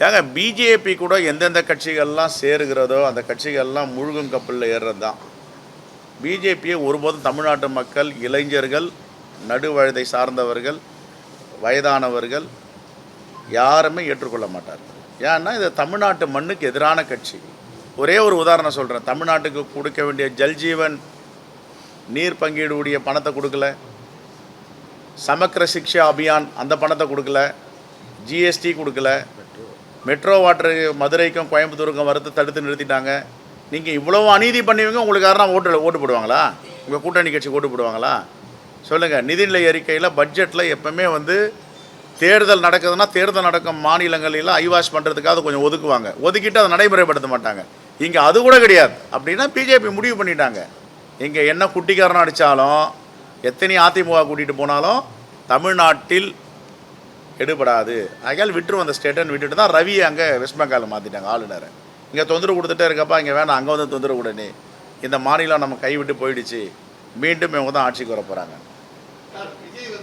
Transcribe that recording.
ஏங்க பிஜேபி கூட எந்தெந்த கட்சிகள்லாம் சேருகிறதோ அந்த கட்சிகள்லாம் முழுகும் கப்பலில் ஏறுறது தான். பிஜேபியை ஒருபோதும் தமிழ்நாட்டு மக்கள், இளைஞர்கள், நடுவயதை சார்ந்தவர்கள், வயதானவர்கள் யாருமே ஏற்றுக்கொள்ள மாட்டார்கள். ஏன்னா இது தமிழ்நாட்டு மண்ணுக்கு எதிரான கட்சி. ஒரே ஒரு உதாரணம் சொல்கிறேன். தமிழ்நாட்டுக்கு கொடுக்க வேண்டிய ஜல்ஜீவன் நீர் பங்கீடுடைய பணத்தை கொடுக்கல, சமக்கிர சிக்ஷா அபியான் அந்த பணத்தை கொடுக்கல, ஜிஎஸ்டி கொடுக்கல, மெட்ரோ வாட்டர் மதுரைக்கும் கோயம்புத்தூருக்கும் வரத்து தடுத்து நிறுத்திட்டாங்க. நீங்கள் இவ்வளோ அநீதி பண்ணுவீங்க, உங்களுக்கு யாரும் ஓட்டு போடுவாங்களா? உங்கள் கூட்டணி கட்சி ஓட்டு போடுவாங்களா? சொல்லுங்கள். நிதிநிலை அறிக்கையில் பட்ஜெட்டில் எப்போவுமே தேர்தல் நடக்குதுன்னா தேர்தல் நடக்கும் மாநிலங்களில் ஐவாஷ் பண்ணுறதுக்காக கொஞ்சம் ஒதுக்குவாங்க. ஒதுக்கிட்டு அதை நடைமுறைப்படுத்த மாட்டாங்க. இங்கே அது கூட கிடையாது. அப்படின்னா பிஜேபி முடிவு பண்ணிட்டாங்க, இங்கே என்ன குட்டிக்காரன் அடித்தாலும், எத்தனை அதிமுக கூட்டிகிட்டு போனாலும் தமிழ்நாட்டில் எடுபடாது. ஆகையால் விட்டுரு அந்த ஸ்டேட்டுன்னு விட்டுட்டு தான் ரவியை அங்கே வெஸ்ட் பெங்காலில் மாற்றிட்டாங்க ஆளுநரை. இங்கே தொந்தரவு கொடுத்துட்டே இருக்கப்பா, இங்கே வேணாம், அங்கே தொந்தரவு கூடனே இந்த மாநிலம் நம்ம கைவிட்டு போயிடுச்சு, மீண்டும் இவங்க தான் ஆட்சிக்கு வர போகிறாங்க.